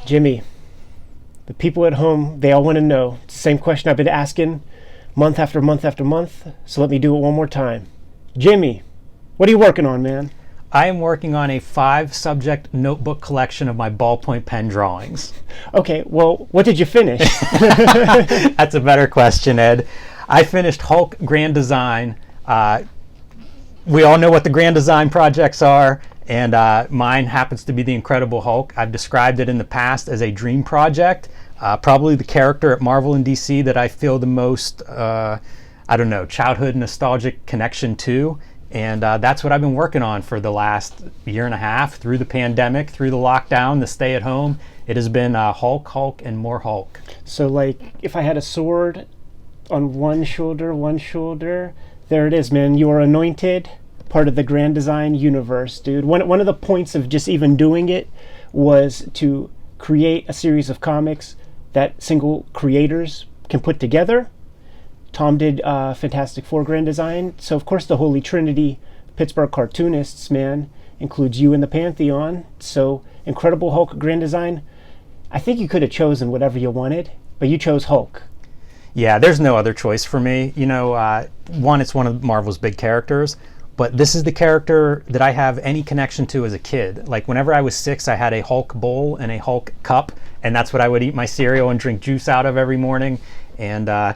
Jimmy, the people at home, they all want to know. It's the same question I've been asking month after month after month, so let me do it one more time. Jimmy, what are you working on, man? I am working on a 5-subject notebook collection of my ballpoint pen drawings. Okay, well, what did you finish? That's a better question, Ed. I finished Hulk Grand Design. We all know what the Grand Design projects are, and mine happens to be the Incredible Hulk. I've described it in the past as a dream project, probably the character at Marvel and DC that I feel the most, childhood nostalgic connection to. And that's what I've been working on for the last year and a half, through the pandemic, through the lockdown, the stay at home. It has been Hulk, and more Hulk. So, like, if I had a sword on one shoulder, there it is, man. You are anointed, part of the Grand Design universe, dude. One of the points of just even doing it was to create a series of comics that single creators can put together. Tom did Fantastic Four Grand Design. So, of course, the Holy Trinity, Pittsburgh Cartoonists, man, includes you in the Pantheon. So, Incredible Hulk Grand Design, I think you could have chosen whatever you wanted, but you chose Hulk. Yeah, there's no other choice for me. You know, one, it's one of Marvel's big characters, but this is the character that I have any connection to as a kid. Like, whenever I was 6, I had a Hulk bowl and a Hulk cup, and that's what I would eat my cereal and drink juice out of every morning. And,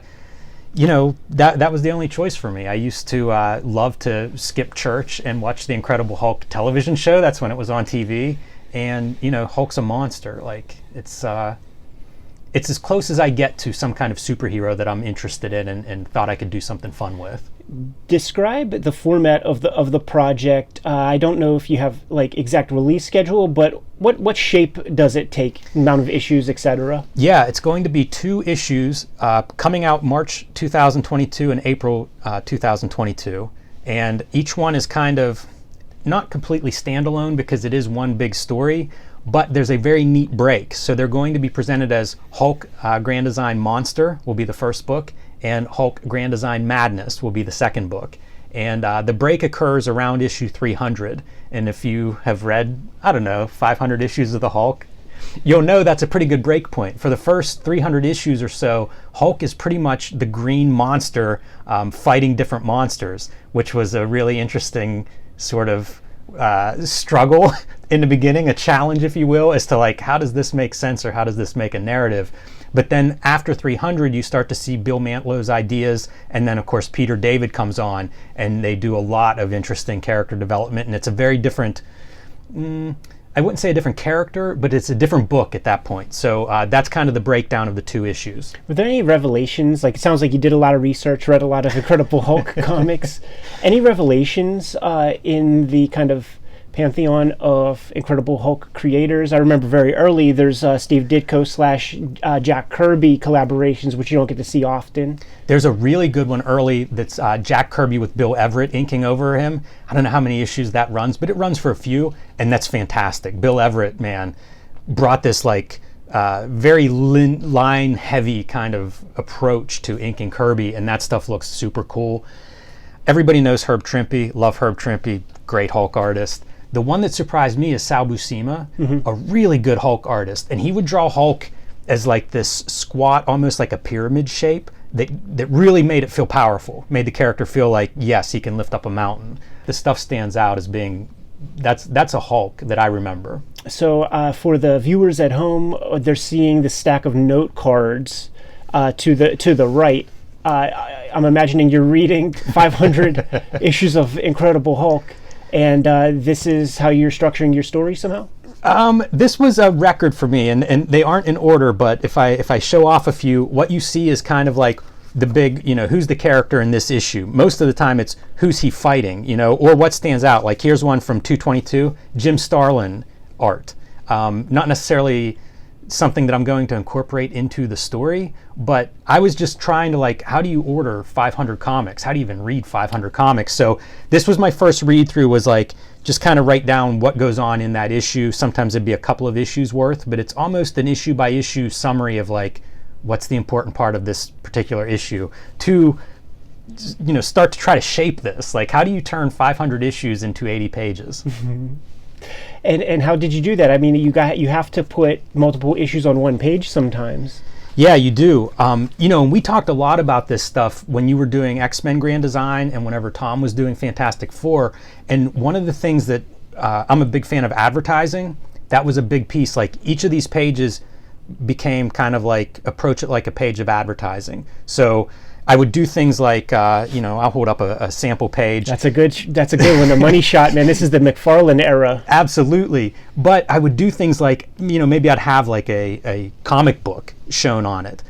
you know, that was the only choice for me. I used to love to skip church and watch the Incredible Hulk television show. That's when it was on TV. And, you know, Hulk's a monster. Like, it's as close as I get to some kind of superhero that I'm interested in and thought I could do something fun with. Describe the format of the project. I don't know if you have like exact release schedule, but what shape does it take? Amount of issues, etc. Yeah, it's going to be 2 issues coming out March 2022 and April 2022, and each one is kind of not completely standalone because it is one big story, but there's a very neat break. So they're going to be presented as Hulk Grand Design Monster will be the first book, and Hulk Grand Design Madness will be the second book. And the break occurs around issue 300. And if you have read, 500 issues of the Hulk, you'll know that's a pretty good break point. For the first 300 issues or so, Hulk is pretty much the green monster fighting different monsters, which was a really interesting sort of struggle in the beginning, a challenge, if you will, as to like, how does this make sense or how does this make a narrative? But then after 300, you start to see Bill Mantlow's ideas, and then of course Peter David comes on, and they do a lot of interesting character development, and it's a very different, I wouldn't say a different character, but it's a different book at that point. So that's kind of the breakdown of the 2 issues. Were there any revelations? Like, it sounds like you did a lot of research, read a lot of Incredible Hulk comics. Any revelations in the kind of pantheon of Incredible Hulk creators? I remember very early there's Steve Ditko / Jack Kirby collaborations, which you don't get to see often. There's a really good one early that's Jack Kirby with Bill Everett inking over him. I don't know how many issues that runs, but it runs for a few, and that's fantastic. Bill Everett, man, brought this like very line heavy kind of approach to inking Kirby, and that stuff looks super cool. Everybody knows Herb Trimpe, love Herb Trimpe, great Hulk artist. The one that surprised me is Sal Buscema, a really good Hulk artist. And he would draw Hulk as like this squat, almost like a pyramid shape that really made it feel powerful, made the character feel like, yes, he can lift up a mountain. The stuff stands out as being, that's a Hulk that I remember. So for the viewers at home, they're seeing the stack of note cards to the right. I'm imagining you're reading 500 issues of Incredible Hulk. And this is how you're structuring your story somehow? This was a record for me, and they aren't in order, but if I show off a few, what you see is kind of like the big, who's the character in this issue. Most of the time it's who's he fighting, or what stands out. Like here's one from 222, Jim Starlin art. Not necessarily something that I'm going to incorporate into the story, but I was just trying to like, how do you order 500 comics? How do you even read 500 comics? So this was my first read through, was like, just kind of write down what goes on in that issue. Sometimes it'd be a couple of issues worth, but it's almost an issue by issue summary of like, what's the important part of this particular issue, to start to try to shape this. Like, how do you turn 500 issues into 80 pages? And how did you do that? I mean, you have to put multiple issues on one page sometimes. Yeah, you do. You know, and we talked a lot about this stuff when you were doing X-Men Grand Design and whenever Tom was doing Fantastic Four. And one of the things that I'm a big fan of advertising, that was a big piece. Like each of these pages became kind of like, approach it like a page of advertising. So I would do things like, you know, I'll hold up a sample page. That's a good one. The money shot, man. This is the McFarlane era. Absolutely. But I would do things like, you know, maybe I'd have like a comic book shown on it.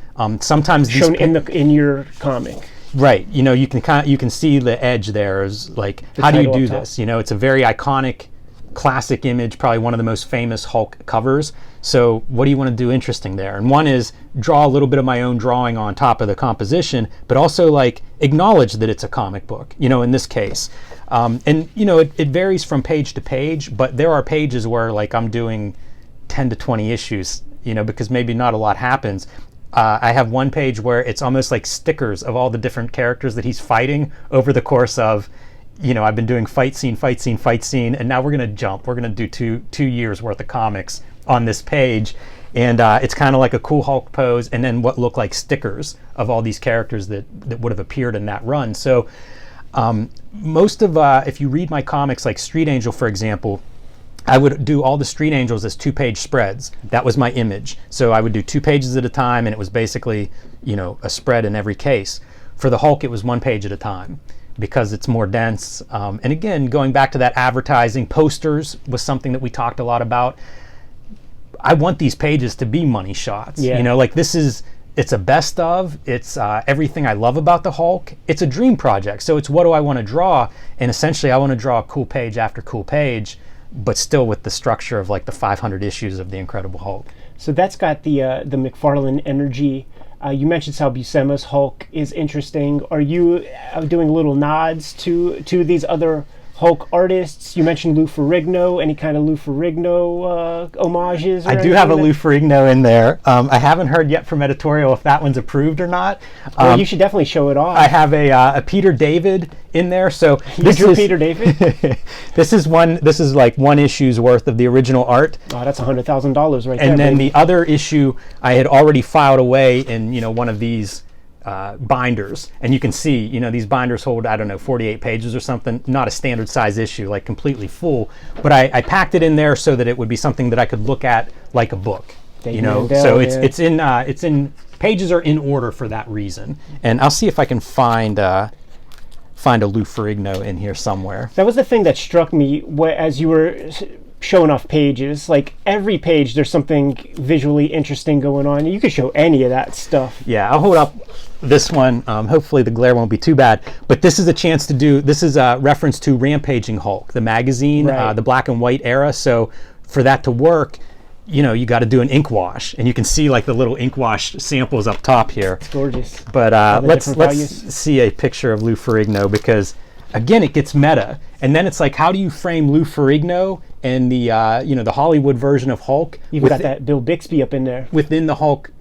Sometimes these shown in your comic. Right. You know, you can see the edge there is like, how do you do this? You know, it's a very iconic, classic image, probably one of the most famous Hulk covers. So what do you want to do interesting there? And one is draw a little bit of my own drawing on top of the composition, but also like acknowledge that it's a comic book, you know, in this case. And, you know, it varies from page to page, but there are pages where like I'm doing 10 to 20 issues, you know, because maybe not a lot happens. I have one page where it's almost like stickers of all the different characters that he's fighting over the course of, you know, I've been doing fight scene, and now we're going to jump. We're going to do two years worth of comics on this page. And it's kind of like a cool Hulk pose, and then what look like stickers of all these characters that would have appeared in that run. So most of, if you read my comics, like Street Angel, for example, I would do all the Street Angels as 2-page spreads. That was my image. So I would do 2 pages at a time, and it was basically, you know, a spread in every case. For the Hulk, it was 1 page at a time, because it's more dense. And again, going back to that advertising, posters was something that we talked a lot about. I want these pages to be money shots. Yeah. You know, like it's a best of, it's everything I love about the Hulk. It's a dream project. So it's what do I want to draw? And essentially I want to draw a cool page after cool page, but still with the structure of like the 500 issues of the Incredible Hulk. So that's got the McFarlane energy. You mentioned Sal Buscema's Hulk is interesting. Are you doing little nods to these other Hulk artists? You mentioned Lou Ferrigno. Any kind of Lou Ferrigno homages? I do have a Lou Ferrigno in there. I haven't heard yet from editorial if that one's approved or not. Well, you should definitely show it off. I have a Peter David in there. So you drew Peter David? This is like 1 issue's worth of the original art. Oh, that's $100,000 right there. And then the other issue I had already filed away in, you know, one of these binders, and you can see, you know, these binders hold, I don't know, 48 pages or something, not a standard size issue, like completely full, but I packed it in there so that it would be something that I could look at like a book, you know. So it's in pages are in order for that reason. And I'll see if I can find a Lou Ferrigno in here somewhere. That was the thing that struck me as you were showing off pages. Like every page there's something visually interesting going on. You could show any of that stuff. Yeah, I'll hold up this one. Hopefully the glare won't be too bad, but this is a chance to do, this is a reference to Rampaging Hulk, the magazine, right. The black and white era. So for that to work, you know, you got to do an ink wash, and you can see like the little ink wash samples up top here. It's gorgeous. But let's see a picture of Lou Ferrigno, because again, it gets meta. And then it's like, how do you frame Lou Ferrigno and the you know, the Hollywood version of Hulk? You've got that Bill Bixby up in there within the Hulk,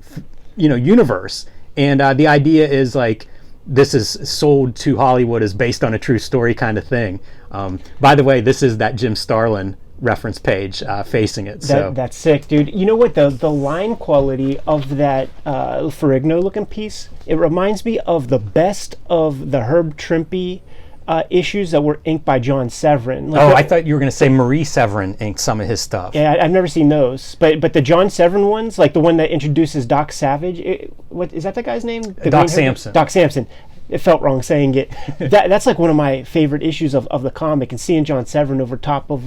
you know, universe. And the idea is like, this is sold to Hollywood as based on a true story kind of thing. By the way, this is that Jim Starlin reference page facing it. That's sick, dude. You know what, the line quality of that Ferrigno looking piece, it reminds me of the best of the Herb Trimpe issues that were inked by John Severin. Like I thought you were going to say Marie Severin inked some of his stuff. Yeah, I've never seen those, but the John Severin ones, like the one that introduces Doc Savage, what is that, the guy's name? Doc Samson. Doc Samson. It felt wrong saying it. That's like one of my favorite issues of the comic, and seeing John Severin over top of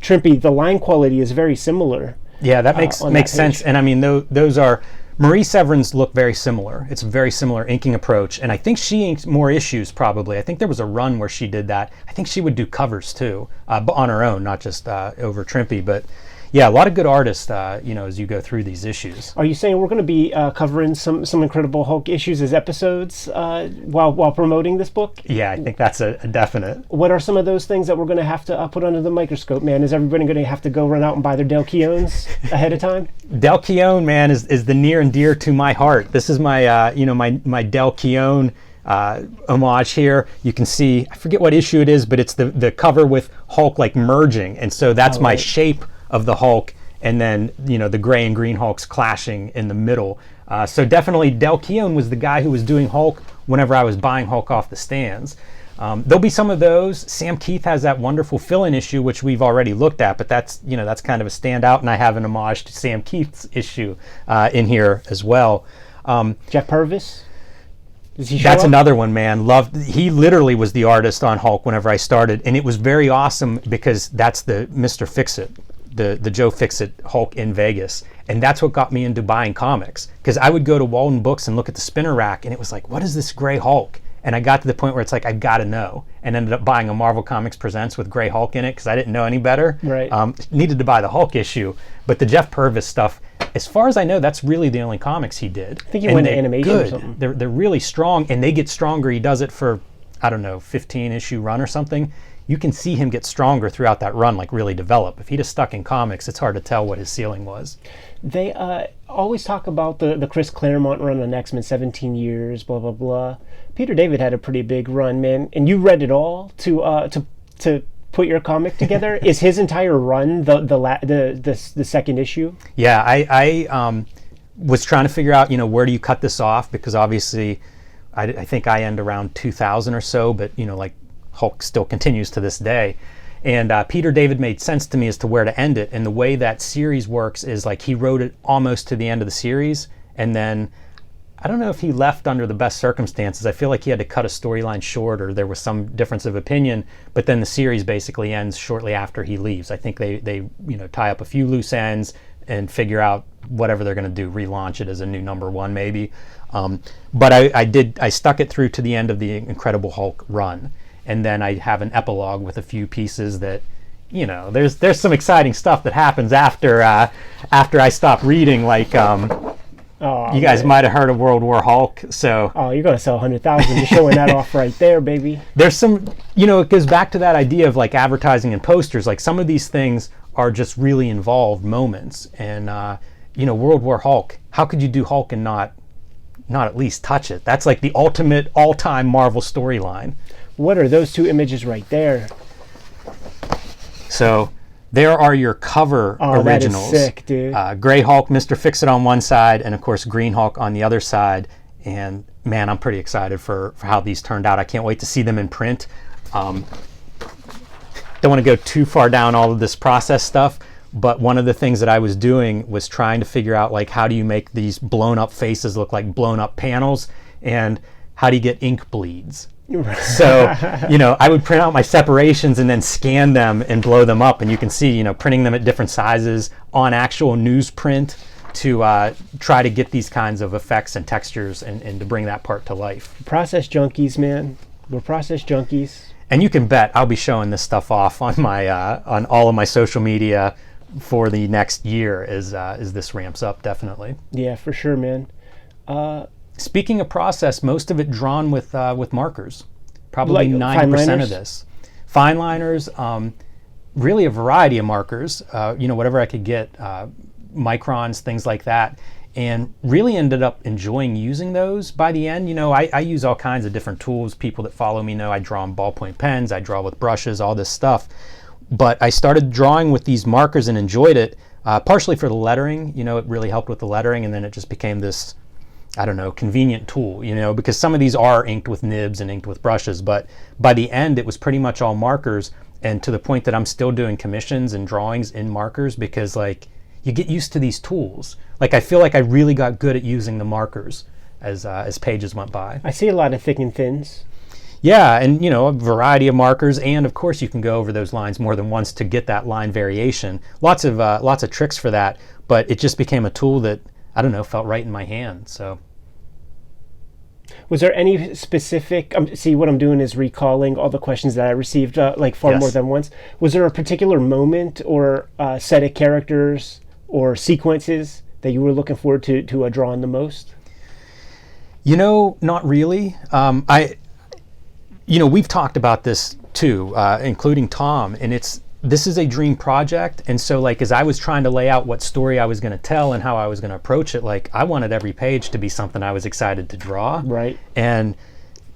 Trimpe, the line quality is very similar. Yeah, that makes sense. And I mean, those are, Marie Severin's look very similar. It's a very similar inking approach, and I think she inked more issues probably. I think there was a run where she did that. I think she would do covers too, on her own, not just over Trimpe. But yeah, a lot of good artists, you know, as you go through these issues. Are you saying we're going to be covering some Incredible Hulk issues as episodes while promoting this book? Yeah, I think that's a definite. What are some of those things that we're going to have to put under the microscope, man? Is everybody going to have to go run out and buy their Del Keones ahead of time? Del Keone, man, is the near and dear to my heart. This is my, you know, my Del Keone homage here. You can see, I forget what issue it is, but it's the cover with Hulk like merging, and so that's my shape of the Hulk, and then the gray and green Hulks clashing in the middle. So definitely Del Keown was the guy who was doing Hulk whenever I was buying Hulk off the stands. There'll be some of those. Sam Keith has that wonderful fill-in issue, which we've already looked at, but that's kind of a standout, and I have an homage to Sam Keith's issue in here as well. Jeff Purvis? That's another one, man. He literally was the artist on Hulk whenever I started, and it was very awesome because that's the Mr. Fix-It, the Joe Fix-It Hulk in Vegas. And that's what got me into buying comics, because I would go to Walden Books and look at the spinner rack, and it was like, what is this gray Hulk? And I got to the point where it's like, I've got to know, and ended up buying a Marvel Comics Presents with Gray Hulk in it because I didn't know any better. Right. Needed to buy the Hulk issue, but the Jeff Purvis stuff, as far as I know, that's really the only comics he did. I think he went to animation or something. They're really strong, and they get stronger. He does it for, 15-issue run or something. You can see him get stronger throughout that run, like really develop. If he'd have stuck in comics, it's hard to tell what his ceiling was. They always talk about the Chris Claremont run on X-Men, 17 years, blah, blah, blah. Peter David had a pretty big run, man. And you read it all to put your comic together. Is his entire run the second issue? Yeah, I was trying to figure out, where do you cut this off? Because obviously, I think I end around 2000 or so, but, like Hulk still continues to this day. And Peter David made sense to me as to where to end it. And the way that series works is like he wrote it almost to the end of the series. And then I don't know if he left under the best circumstances. I feel like he had to cut a storyline short, or there was some difference of opinion. But then the series basically ends shortly after he leaves. I think they tie up a few loose ends and figure out whatever they're going to do, relaunch it as a new #1 maybe. But I stuck it through to the end of the Incredible Hulk run. And then I have an epilogue with a few pieces that, there's some exciting stuff that happens after I stop reading. Like, you guys might have heard of World War Hulk. So you're gonna sell 100,000 just showing that off right there, baby. There's some, it goes back to that idea of like advertising and posters. Like some of these things are just really involved moments. And World War Hulk. How could you do Hulk and not at least touch it? That's like the ultimate all-time Marvel storyline. What are those two images right there? So there are your cover originals. That is sick, dude. Gray Hulk, Mr. Fix-It on one side, and of course Green Hulk on the other side. And man, I'm pretty excited for how these turned out. I can't wait to see them in print. Don't want to go too far down all of this process stuff, but one of the things that I was doing was trying to figure out, like, how do you make these blown up faces look like blown up panels, and how do you get ink bleeds? So, I would print out my separations and then scan them and blow them up, and you can see, printing them at different sizes on actual newsprint to try to get these kinds of effects and textures and to bring that part to life. Process junkies, man. We're process junkies. And you can bet I'll be showing this stuff off on my on all of my social media for the next year as this ramps up, definitely. Yeah, for sure, man. Speaking of process, most of it drawn with markers. Probably like 90% of this. Fine liners, really a variety of markers, whatever I could get, microns, things like that. And really ended up enjoying using those by the end. I use all kinds of different tools. People that follow me know I draw on ballpoint pens, I draw with brushes, all this stuff. But I started drawing with these markers and enjoyed it, partially for the lettering. It really helped with the lettering, and then it just became this, convenient tool, because some of these are inked with nibs and inked with brushes, but by the end it was pretty much all markers, and to the point that I'm still doing commissions and drawings in markers because, like, you get used to these tools. Like, I feel like I really got good at using the markers as pages went by. I see a lot of thick and thins. Yeah, and a variety of markers, and of course you can go over those lines more than once to get that line variation. Lots of tricks for that, but it just became a tool that, felt right in my hand. So, was there any specific? See, what I'm doing is recalling all the questions that I received, more than once. Was there a particular moment or set of characters or sequences that you were looking forward to drawing the most? Not really. We've talked about this too, including Tom, and this is a dream project. And so, like, as I was trying to lay out what story I was going to tell and how I was going to approach it, like, I wanted every page to be something I was excited to draw. Right. And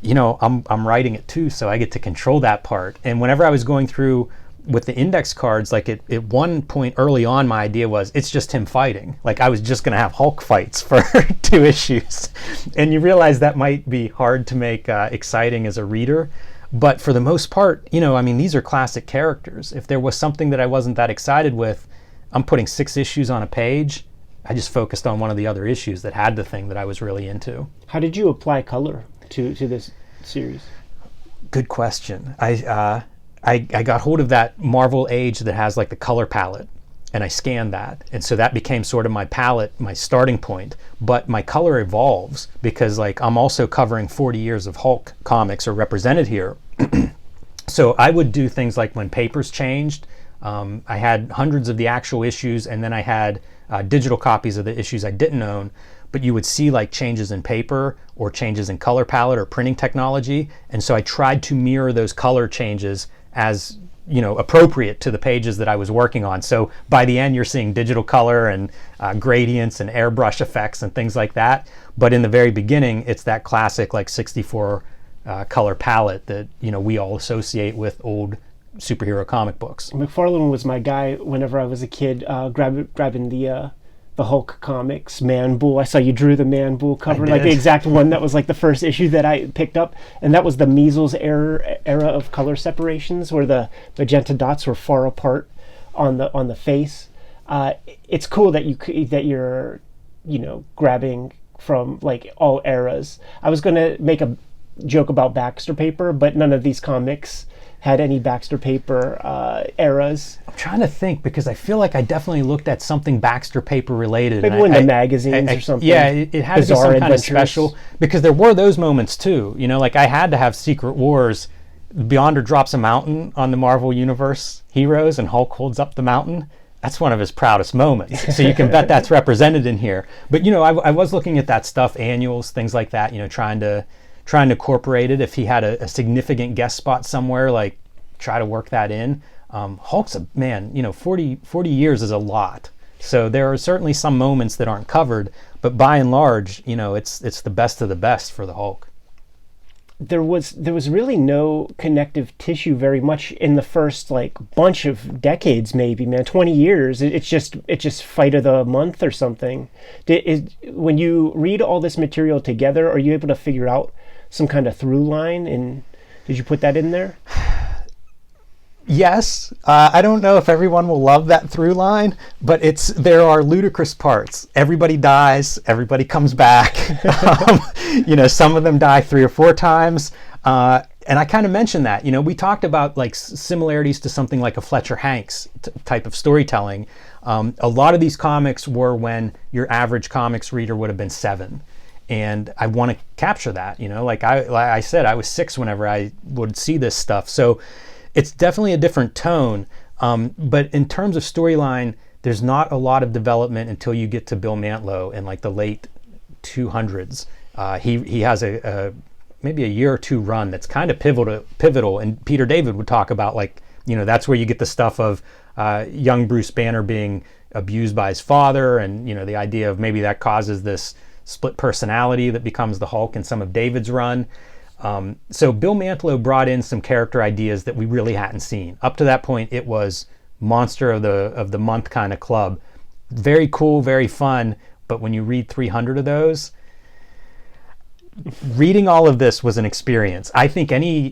I'm writing it too, so I get to control that part. And whenever I was going through with the index cards, like at one point early on, my idea was it's just him fighting. Like I was just going to have Hulk fights for 2 issues. And you realize that might be hard to make exciting as a reader. But for the most part, these are classic characters. If there was something that I wasn't that excited with, I'm putting 6 issues on a page. I just focused on one of the other issues that had the thing that I was really into. How did you apply color to this series? Good question. I got hold of that Marvel Age that has like the color palette, and I scanned that. And so that became sort of my palette, my starting point. But my color evolves because like I'm also covering 40 years of Hulk comics are represented here. So I would do things like when papers changed, I had hundreds of the actual issues, and then I had digital copies of the issues I didn't own. But you would see like changes in paper or changes in color palette or printing technology. And so I tried to mirror those color changes as appropriate to the pages that I was working on. So by the end, you're seeing digital color and gradients and airbrush effects and things like that. But in the very beginning, it's that classic like 64 color palette that we all associate with old superhero comic books. McFarlane was my guy whenever I was a kid, grabbing the Hulk comics, Man Bull. I saw you drew the Man Bull cover, like the exact one that was like the first issue that I picked up, and that was the measles era of color separations, where the magenta dots were far apart on the face. It's cool that you're grabbing from like all eras. I was gonna make a joke about Baxter paper, but none of these comics had any Baxter paper eras. I'm trying to think because I feel like I definitely looked at something Baxter paper related. Maybe one of the magazines or something. Yeah, it had to be some kind of special, because there were those moments too. Like I had to have Secret Wars. Beyonder drops a mountain on the Marvel Universe heroes and Hulk holds up the mountain. That's one of his proudest moments. So you can bet that's represented in here. But I was looking at that stuff, annuals, things like that, trying to incorporate it. If he had a significant guest spot somewhere, like try to work that in. Hulk's a man, 40 years is a lot. So there are certainly some moments that aren't covered, but by and large, it's the best of the best for the Hulk. There was really no connective tissue very much in the first like bunch of decades, maybe, man. 20 years. It's just fight of the month or something. When you read all this material together, are you able to figure out some kind of through line, and did you put that in there? Yes. I don't know if everyone will love that through line, but there are ludicrous parts. Everybody dies, everybody comes back. Some of them die 3 or 4 times. And I kind of mentioned that, we talked about like similarities to something like a Fletcher Hanks type of storytelling. A lot of these comics were when your average comics reader would have been 7. And I want to capture that, like I said, I was 6 whenever I would see this stuff. So it's definitely a different tone. But in terms of storyline, there's not a lot of development until you get to Bill Mantlo in like the late 200s. He has maybe a year or 2 run that's kind of pivotal. And Peter David would talk about like, that's where you get the stuff of young Bruce Banner being abused by his father. And, the idea of maybe that causes this split personality that becomes the Hulk in some of David's run. So Bill Mantlo brought in some character ideas that we really hadn't seen. Up to that point, it was monster of the month kind of club. Very cool, very fun. But when you read 300 of those, reading all of this was an experience. I think any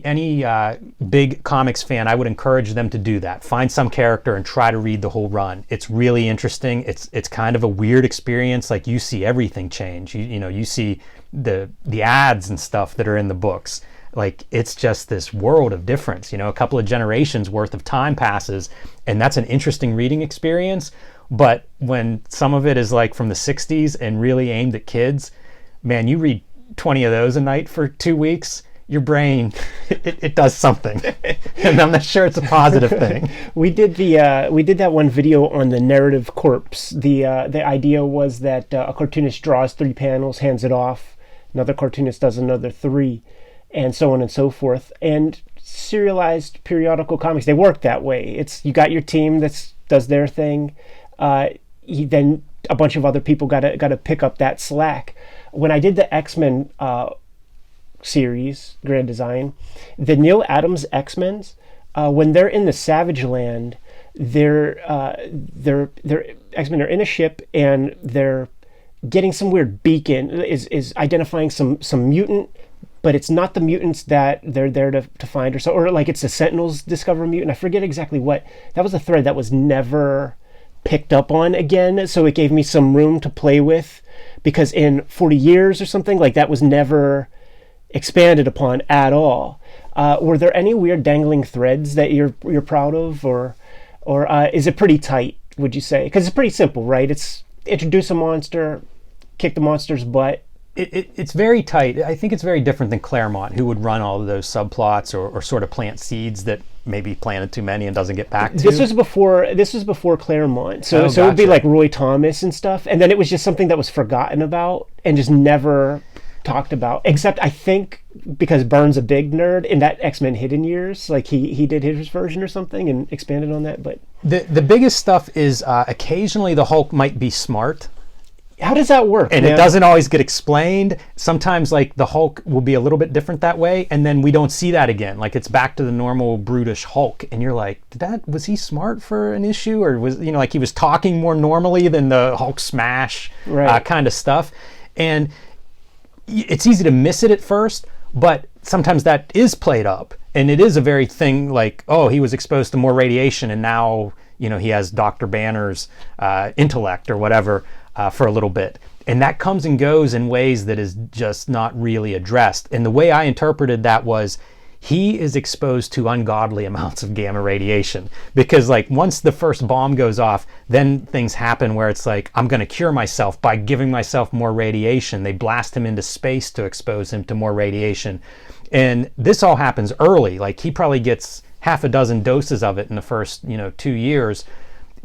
big comics fan, I would encourage them to do that. Find some character and try to read the whole run. It's really interesting. It's kind of a weird experience. Like you see everything change. You see the ads and stuff that are in the books. Like it's just this world of difference. A couple of generations worth of time passes, and that's an interesting reading experience. But when some of it is like from the 60s and really aimed at kids, man, you read 20 of those a night for 2 weeks, your brain it does something. And I'm not sure it's a positive thing. We did that one video on the narrative corpse. The idea was that a cartoonist draws 3 panels, hands it off, another cartoonist does another 3, and so on and so forth. And serialized periodical comics, they work that way. It's you got your team that does their thing, then a bunch of other people got to pick up that slack. When I did the X-Men series, Grand Design, the Neil Adams X-Men's, when they're in the Savage Land, they're X-Men are in a ship and they're getting some weird beacon is identifying some mutant, but it's not the mutants that they're there to find, or so, or like it's the Sentinels discover a mutant. I forget exactly what. That was a thread that was never picked up on again, so it gave me some room to play with, because in 40 years or something, like, that was never expanded upon at all. Were there any weird dangling threads that you're proud of, or is it pretty tight, would you say? Because it's pretty simple, right? It's introduce a monster, kick the monster's butt. It's very tight. I think it's very different than Claremont, who would run all of those subplots or sort of plant seeds that maybe planted too many and doesn't get back to. This was before Claremont, so gotcha. it would be like Roy Thomas and stuff, and then it was just something that was forgotten about and just never talked about. Except I think because Byrne's a big nerd, in that X-Men Hidden Years, like he did his version or something and expanded on that. But the biggest stuff is occasionally the Hulk might be smart. How does that work? And it doesn't always get explained. Sometimes, like, the Hulk will be a little bit different that way, and then we don't see that again. Like, it's back to the normal brutish Hulk, and you're like, was he smart for an issue, or was, like, he was talking more normally than the Hulk smash kind of stuff? And it's easy to miss it at first, but sometimes that is played up, and it is a very thing like, oh, he was exposed to more radiation, and now he has Dr. Banner's intellect or whatever. For a little bit, and that comes and goes in ways that is just not really addressed. And the way I interpreted that was, he is exposed to ungodly amounts of gamma radiation, because, like, once the first bomb goes off, then things happen where it's like, I'm going to cure myself by giving myself more radiation. They blast him into space to expose him to more radiation, and this all happens early. Like, he probably gets half a dozen doses of it in the first 2 years.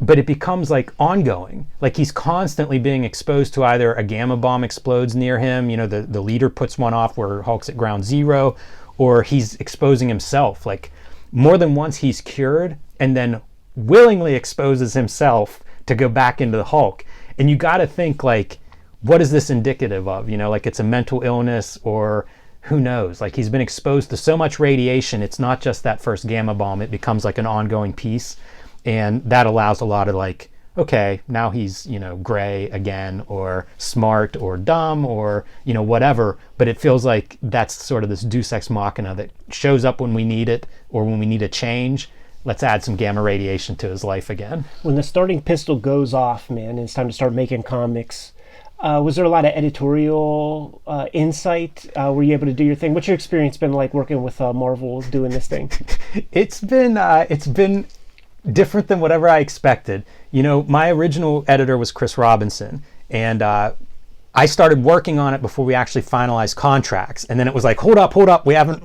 But it becomes like ongoing. Like, he's constantly being exposed to either a gamma bomb explodes near him, the leader puts one off where Hulk's at ground zero, or he's exposing himself. Like, more than once he's cured and then willingly exposes himself to go back into the Hulk. And you got to think, like, what is this indicative of? Like, it's a mental illness, or who knows? Like, he's been exposed to so much radiation, it's not just that first gamma bomb, it becomes like an ongoing piece. And that allows a lot of, like, okay, now he's, gray again, or smart, or dumb, or, whatever. But it feels like that's sort of this deus ex machina that shows up when we need it, or when we need a change. Let's add some gamma radiation to his life again. When the starting pistol goes off, man, and it's time to start making comics, was there a lot of editorial insight? Were you able to do your thing? What's your experience been like working with Marvel doing this thing? It's been different than whatever I expected. My original editor was Chris Robinson, and I started working on it before we actually finalized contracts. And then it was like, hold up, we haven't,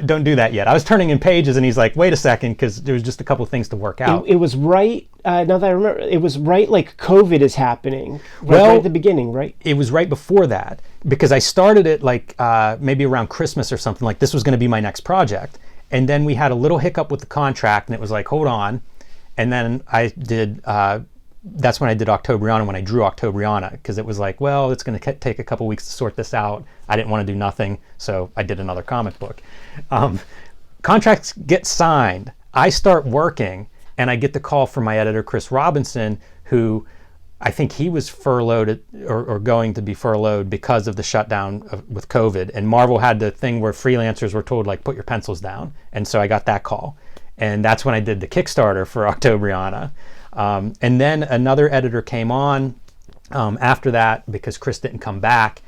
don't do that yet. I was turning in pages, and he's like, wait a second, because there was just a couple of things to work out. It was right, now that I remember, it was right like COVID is happening. Right at the beginning, right? It was right before that, because I started it like maybe around Christmas or something, like this was going to be my next project. And then we had a little hiccup with the contract, and it was like, hold on. And then I did, that's when I did Octobriana, when I drew Octobriana, because it was like, well, it's going to take a couple weeks to sort this out. I didn't want to do nothing, so I did another comic book. Contracts get signed. I start working, and I get the call from my editor, Chris Robinson, who I think he was furloughed or going to be furloughed because of the shutdown with COVID. And Marvel had the thing where freelancers were told, like, put your pencils down. And so I got that call. And that's when I did the Kickstarter for Octobriana. And then another editor came on after that, because Chris didn't come back.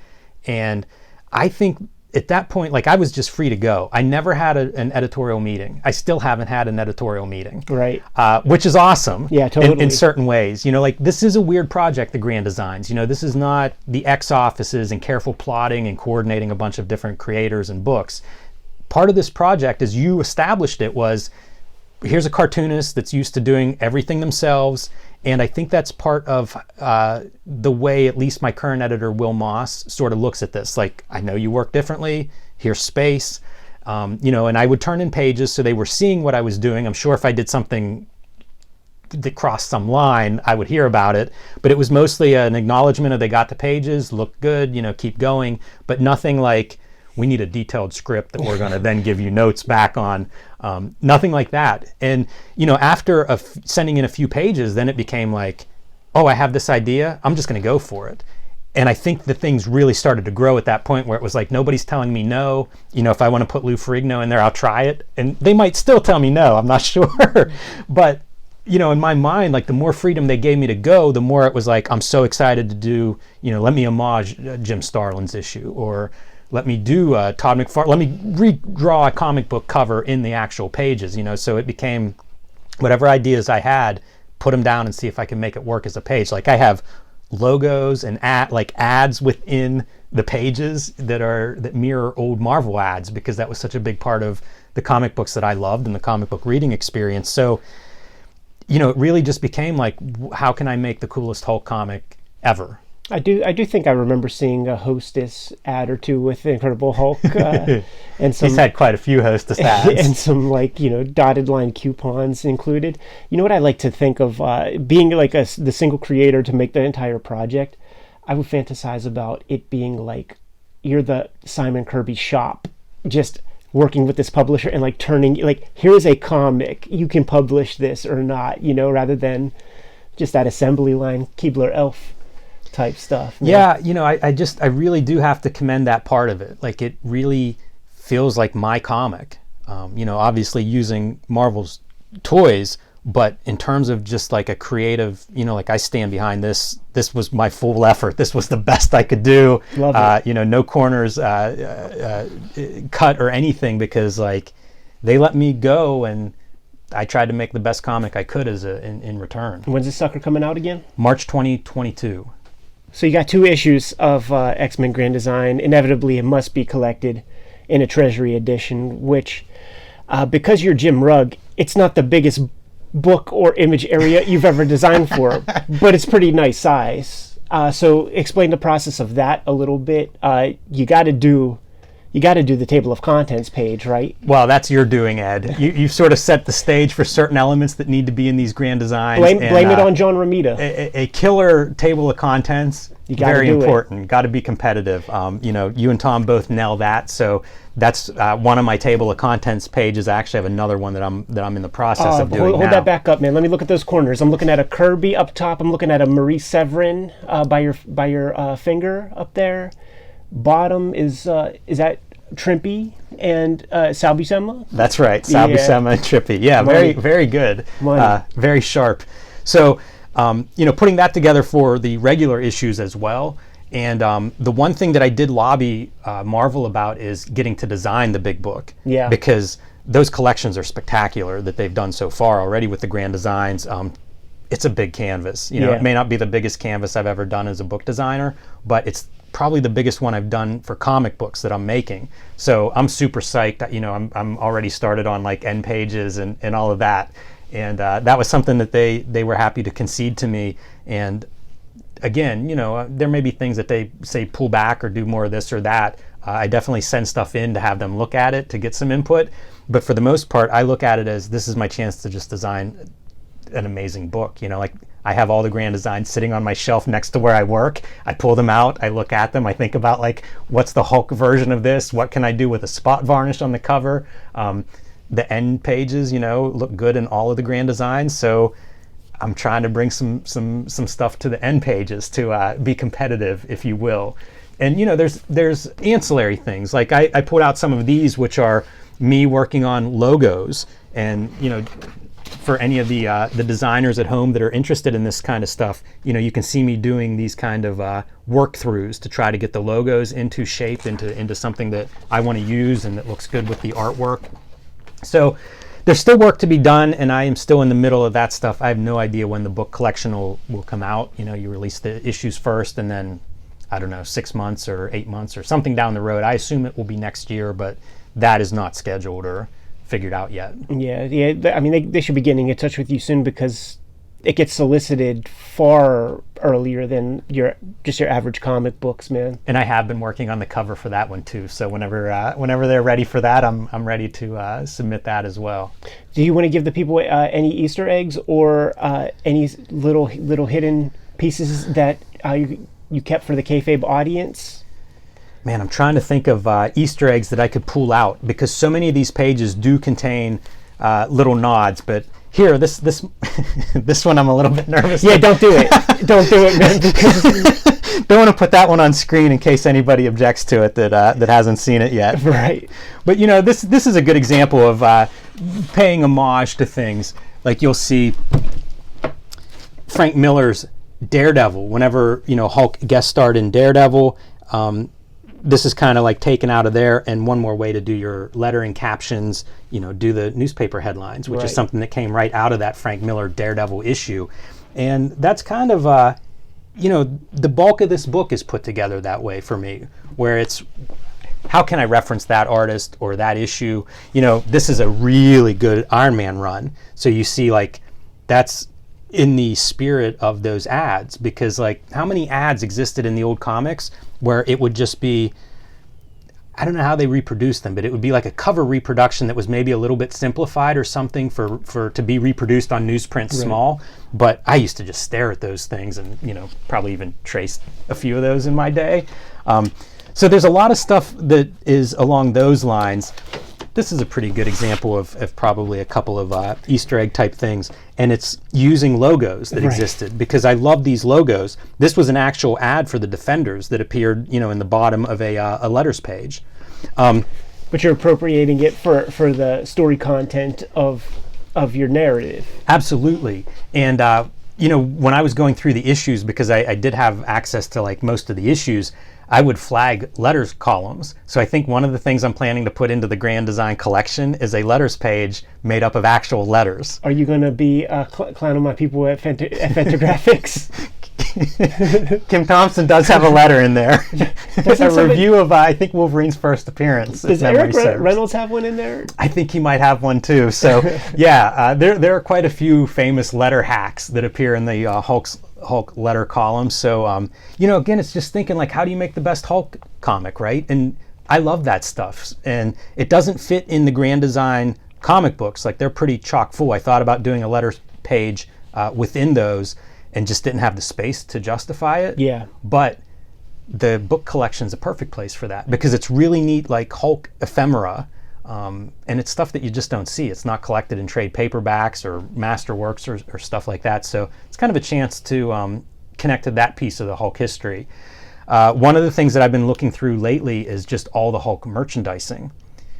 And I think at that point, like, I was just free to go. I never had an editorial meeting. I still haven't had an editorial meeting. Right. Which is awesome. Yeah, totally. In certain ways. Like, this is a weird project, the Grand Designs. This is not the X offices and careful plotting and coordinating a bunch of different creators and books. Part of this project, as you established it, was, here's a cartoonist that's used to doing everything themselves. And I think that's part of the way at least my current editor, Will Moss, sort of looks at this. Like, I know you work differently. Here's space. And I would turn in pages, so they were seeing what I was doing. I'm sure if I did something that crossed some line, I would hear about it. But it was mostly an acknowledgement of, they got the pages, look good, keep going. But nothing like, we need a detailed script that we're going to then give you notes back on. Nothing like that. And, after sending in a few pages, then it became like, oh, I have this idea. I'm just going to go for it. And I think the things really started to grow at that point where it was like, nobody's telling me no. If I want to put Lou Ferrigno in there, I'll try it. And they might still tell me no, I'm not sure. But, in my mind, like the more freedom they gave me to go, the more it was like, I'm so excited to do, let me homage Jim Starlin's issue, or let me do Todd McFarlane, let me redraw a comic book cover in the actual pages, So it became whatever ideas I had, put them down and see if I can make it work as a page. Like I have logos and ads within the pages that mirror old Marvel ads, because that was such a big part of the comic books that I loved and the comic book reading experience. So, it really just became like, how can I make the coolest Hulk comic ever? I do think I remember seeing a Hostess ad or two with the Incredible Hulk, and some. He's had quite a few Hostess ads, and some dotted line coupons included. What I like to think of being like the single creator to make the entire project. I would fantasize about it being like you're the Simon Kirby shop, just working with this publisher and like turning like, here's a comic, you can publish this or not, rather than just that assembly line Keebler Elf type stuff. Yeah, I really do have to commend that part of it. Like it really feels like my comic. Obviously using Marvel's toys, but in terms of just like a creative, like I stand behind this. This was my full effort. This was the best I could do. Love it. No corners cut or anything, because like they let me go and I tried to make the best comic I could in return. When's this sucker coming out again? March 2022. So you got 2 issues of X-Men Grand Design. Inevitably, it must be collected in a Treasury edition, which, because you're Jim Rugg, it's not the biggest book or image area you've ever designed for, but it's pretty nice size. So explain the process of that a little bit. You got to do the table of contents page, right? Well, that's your doing, Ed. You've sort of set the stage for certain elements that need to be in these grand designs. Blame it on John Romita. A killer table of contents, very important. Got to be competitive. You and Tom both nail that. So that's one of my table of contents pages. I actually have another one that I'm in the process of doing now. Hold that back up, man. Let me look at those corners. I'm looking at a Kirby up top. I'm looking at a Marie Severin by your finger up there. Bottom is that Trimpy and Sal Buscema? That's right, Sal Buscema and Trippy. Yeah, very, very good. Very sharp. So, putting that together for the regular issues as well. And the one thing that I did lobby Marvel about is getting to design the big book. Yeah. Because those collections are spectacular that they've done so far already with the grand designs. It's a big canvas. It may not be the biggest canvas I've ever done as a book designer, but it's probably the biggest one I've done for comic books that I'm making. So I'm super psyched that, I'm already started on like end pages and all of that. And that was something that they were happy to concede to me. And again, there may be things that they say pull back or do more of this or that. I definitely send stuff in to have them look at it to get some input. But for the most part, I look at it as this is my chance to just design an amazing book. Like I have all the grand designs sitting on my shelf next to where I work. I pull them out, I look at them, I think about like, what's the Hulk version of this? What can I do with a spot varnish on the cover? The end pages, look good in all of the grand designs. So I'm trying to bring some stuff to the end pages to be competitive, if you will. And there's ancillary things. Like I put out some of these, which are me working on logos, and for any of the designers at home that are interested in this kind of stuff, you can see me doing these kind of work throughs to try to get the logos into shape, into something that I want to use and that looks good with the artwork. So there's still work to be done, and I am still in the middle of that stuff. I have no idea when the book collection will come out. You release the issues first, and then, I don't know, 6 months or 8 months or something down the road. I assume it will be next year, but that is not scheduled or figured out yet. Yeah. I mean, they should be getting in touch with you soon, because it gets solicited far earlier than your average comic books, man. And I have been working on the cover for that one too. So whenever they're ready for that, I'm ready to submit that as well. Do you want to give the people any Easter eggs or any little hidden pieces that you kept for the Kayfabe audience? Man, I'm trying to think of Easter eggs that I could pull out, because so many of these pages do contain little nods. But here, this this one I'm a little bit nervous. Yeah, don't do it. Don't do it, man. Because don't want to put that one on screen in case anybody objects to it that hasn't seen it yet. Right. But this is a good example of paying homage to things. Like you'll see Frank Miller's Daredevil. Whenever Hulk guest starred in Daredevil, this is kind of like taken out of there. And one more way to do your lettering captions, do the newspaper headlines, which is something that came right out of that Frank Miller Daredevil issue. And that's kind of the bulk of this book is put together that way for me, where it's how can I reference that artist or that issue? This is a really good Iron Man run. So you see, like, that's in the spirit of those ads, because like how many ads existed in the old comics where it would just be, I don't know how they reproduced them, but it would be like a cover reproduction that was maybe a little bit simplified or something for to be reproduced on newsprint small. But I used to just stare at those things and probably even traced a few of those in my day. So there's a lot of stuff that is along those lines. This is a pretty good example of probably a couple of Easter egg type things, and it's using logos that existed, because I love these logos. This was an actual ad for the Defenders that appeared, in the bottom of a letters page. But you're appropriating it for the story content of your narrative. Absolutely. And when I was going through the issues, because I did have access to like most of the issues, I would flag letters columns. So I think one of the things I'm planning to put into the Grand Design collection is a letters page made up of actual letters. Are you going to be clowning my people at Fantagraphics? Kim Thompson does have a letter in there. A review of, I think, Wolverine's first appearance. Does Eric Reynolds have one in there? I think he might have one too. So yeah, there are quite a few famous letter hacks that appear in the Hulk letter column. So again, it's just thinking like, how do you make the best Hulk comic, right? And I love that stuff. And it doesn't fit in the Grand Design comic books. Like, they're pretty chock full. I thought about doing a letters page within those, and just didn't have the space to justify it. Yeah. But the book collection's a perfect place for that, because it's really neat, like Hulk ephemera, and it's stuff that you just don't see. It's not collected in trade paperbacks or masterworks or stuff like that. So it's kind of a chance to connect to that piece of the Hulk history. One of the things that I've been looking through lately is just all the Hulk merchandising,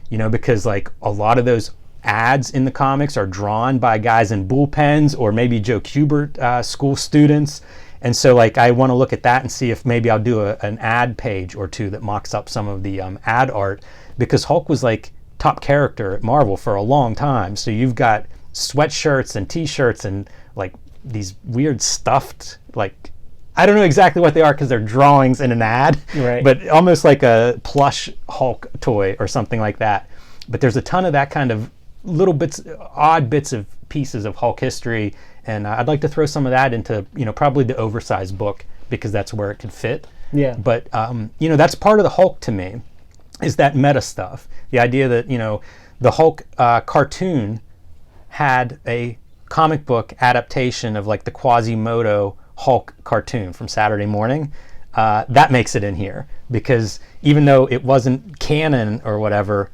because like a lot of those ads in the comics are drawn by guys in bullpens or maybe Joe Kubert school students. And so like I want to look at that and see if maybe I'll do an ad page or two that mocks up some of the ad art, because Hulk was like top character at Marvel for a long time. So you've got sweatshirts and t-shirts and like these weird stuffed, like, I don't know exactly what they are because they're drawings in an ad, right, but almost like a plush Hulk toy or something like that. But there's a ton of that kind of little bits, odd bits of pieces of Hulk history, and I'd like to throw some of that into probably the oversized book, because that's where it could fit. Yeah. But that's part of the Hulk to me, is that meta stuff. The idea that the Hulk cartoon had a comic book adaptation of like the Quasimodo Hulk cartoon from Saturday Morning. That makes it in here, because even though it wasn't canon or whatever,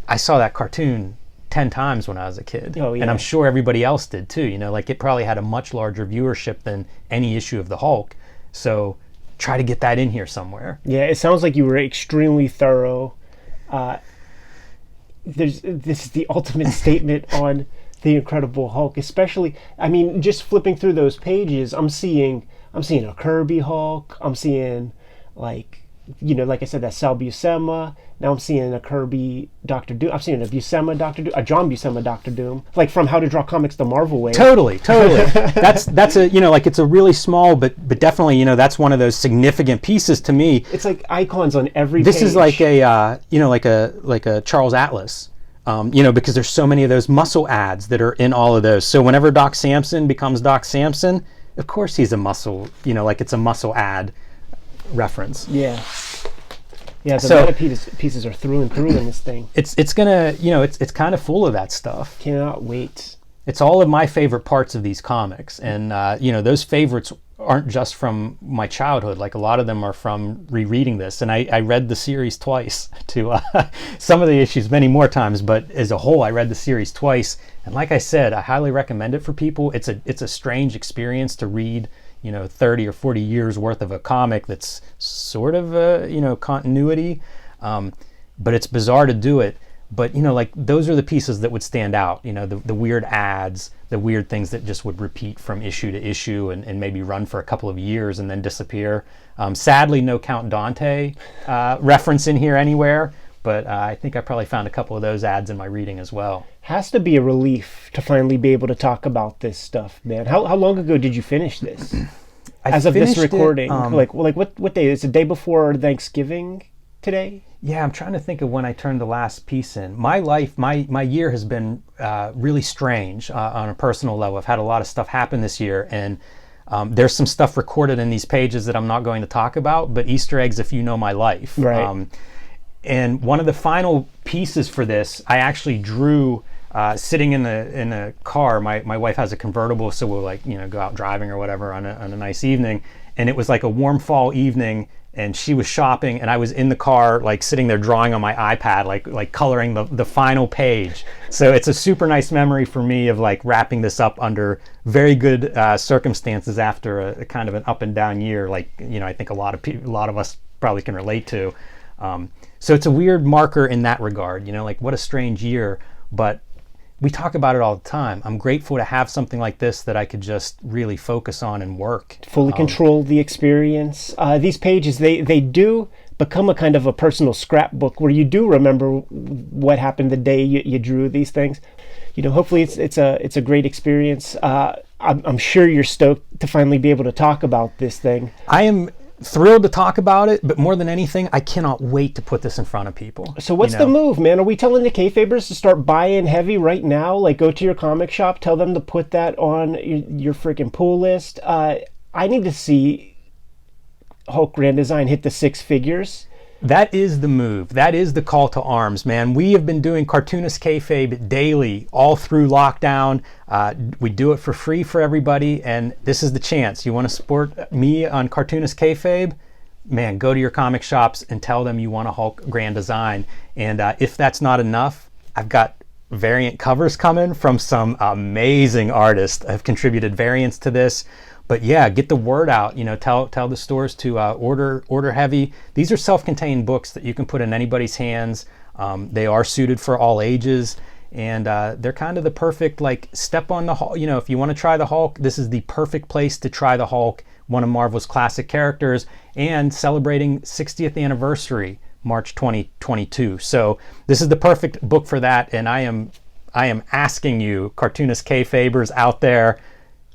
I saw that cartoon 10 times when I was a kid. Oh, yeah. And I'm sure everybody else did too. Like, it probably had a much larger viewership than any issue of the Hulk. So try to get that in here somewhere. Yeah, it sounds like you were extremely thorough. This is the ultimate statement on the Incredible Hulk, especially, I mean, just flipping through those pages, I'm seeing a Kirby Hulk, I'm seeing like I said, that Sal Buscema. Now I'm seeing a Kirby Doctor Doom. I'm seeing a Buscema Doctor Doom, a John Buscema Doctor Doom, like from How to Draw Comics the Marvel Way. Totally. That's a like, it's a really small, but definitely that's one of those significant pieces to me. It's like icons on every page. This is like a like a Charles Atlas. Because there's so many of those muscle ads that are in all of those. So whenever Doc Samson becomes Doc Samson, of course he's a muscle. Like, it's a muscle ad reference. Yeah. Yeah, the meta pieces are through and through in this thing. It's gonna, it's kind of full of that stuff. Cannot wait. It's all of my favorite parts of these comics, and those favorites aren't just from my childhood. Like a lot of them are from rereading this, and I read the series twice to some of the issues many more times, but as a whole I read the series twice, and like I said, I highly recommend it for people. It's a strange experience to read 30 or 40 years worth of a comic that's sort of continuity, but it's bizarre to do it. But like those are the pieces that would stand out, the weird ads, the weird things that just would repeat from issue to issue and maybe run for a couple of years and then disappear. Sadly, no Count Dante reference in here anywhere, but I think I probably found a couple of those ads in my reading as well. Has to be a relief to finally be able to talk about this stuff, man. How long ago did you finish this? As of this recording, what day? It's the day before Thanksgiving today? Yeah, I'm trying to think of when I turned the last piece in. My life, my year has been really strange on a personal level. I've had a lot of stuff happen this year, and there's some stuff recorded in these pages that I'm not going to talk about, but Easter eggs if you know my life. Right. And one of the final pieces for this, I actually drew sitting in a car. My wife has a convertible, so we'll go out driving or whatever on a nice evening, and it was like a warm fall evening, and she was shopping, and I was in the car, like sitting there drawing on my iPad, like coloring the final page. So it's a super nice memory for me of like wrapping this up under very good circumstances after a kind of an up and down year. Like I think a lot of us probably can relate to. So it's a weird marker in that regard. Like what a strange year, but we talk about it all the time. I'm grateful to have something like this that I could just really focus on and work. Fully control the experience. These pages, they do become a kind of a personal scrapbook where you do remember what happened the day you drew these things. Hopefully it's a great experience. I'm sure you're stoked to finally be able to talk about this thing. I am thrilled to talk about it, but more than anything, I cannot wait to put this in front of people. So what's the move, man? Are we telling the Kayfabers to start buying heavy right now? Like go to your comic shop, tell them to put that on your freaking pull list. I need to see Hulk Grand Design hit the 6 figures. That is the move. That is the call to arms, man. We have been doing Cartoonist Kayfabe daily all through lockdown. We do it for free for everybody, and this is the chance. You want to support me on Cartoonist Kayfabe? Man, go to your comic shops and tell them you want a Hulk Grand Design. And if that's not enough, I've got variant covers coming from some amazing artists. I've contributed variants to this. But yeah, get the word out. Tell the stores to order heavy. These are self-contained books that you can put in anybody's hands. They are suited for all ages, and they're kind of the perfect step on the Hulk. If you want to try the Hulk, this is the perfect place to try the Hulk, one of Marvel's classic characters, and celebrating 60th anniversary, March 2022. So this is the perfect book for that, and I am asking you, Cartoonist Kayfabers out there,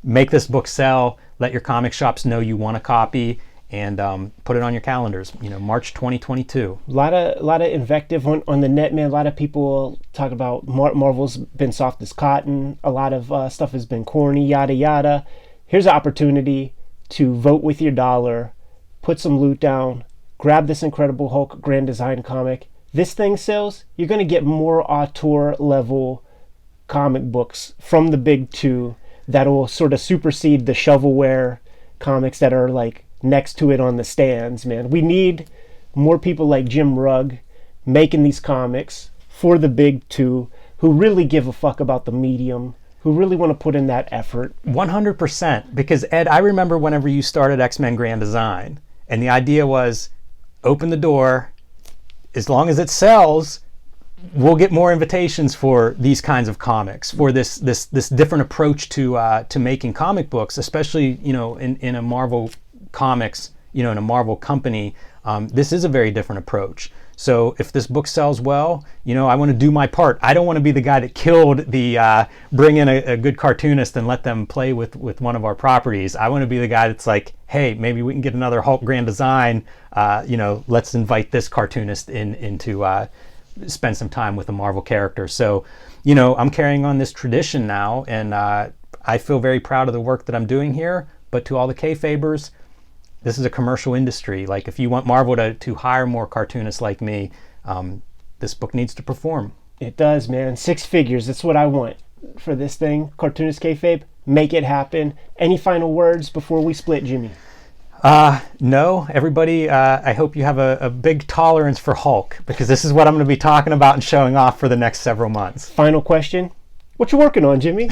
make this book sell. Let your comic shops know you want a copy, and put it on your calendars. March 2022. A lot of invective on the net, man. A lot of people talk about Marvel's been soft as cotton. A lot of stuff has been corny, yada yada. Here's an opportunity to vote with your dollar, put some loot down, grab this Incredible Hulk Grand Design comic. This thing sells. You're gonna get more auteur level comic books from the big two that will sort of supersede the shovelware comics that are like next to it on the stands, man. We need more people like JIM RUGG making these comics for the big two who really give a fuck about the medium, who really want to put in that effort. 100%. Because Ed, I remember whenever you started X-Men Grand Design, and the idea was open the door, as long as it sells, we'll get more invitations for these kinds of comics, for this different approach to making comic books, especially in a Marvel comics, in a Marvel company. This is a very different approach. So if this book sells well, I want to do my part. I don't want to be the guy that killed the bring in a good cartoonist and let them play with one of our properties. I want to be the guy that's like, hey, maybe we can get another Hulk Grand Design. Let's invite this cartoonist into spend some time with a Marvel character. So, I'm carrying on this tradition now, and I feel very proud of the work that I'm doing here. But to all the Kayfabers, this is a commercial industry. Like, if you want Marvel to hire more cartoonists like me, this book needs to perform. It does, man. 6 figures. That's what I want for this thing. Cartoonist Kayfabe, make it happen. Any final words before we split, Jimmy? No, everybody, I hope you have a big tolerance for Hulk, because this is what I'm going to be talking about and showing off for the next several months. Final question. What you working on, Jimmy?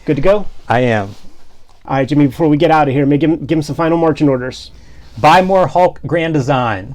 Good to go? I am. All right, Jimmy, before we get out of here, give him some final marching orders. Buy more Hulk Grand Design.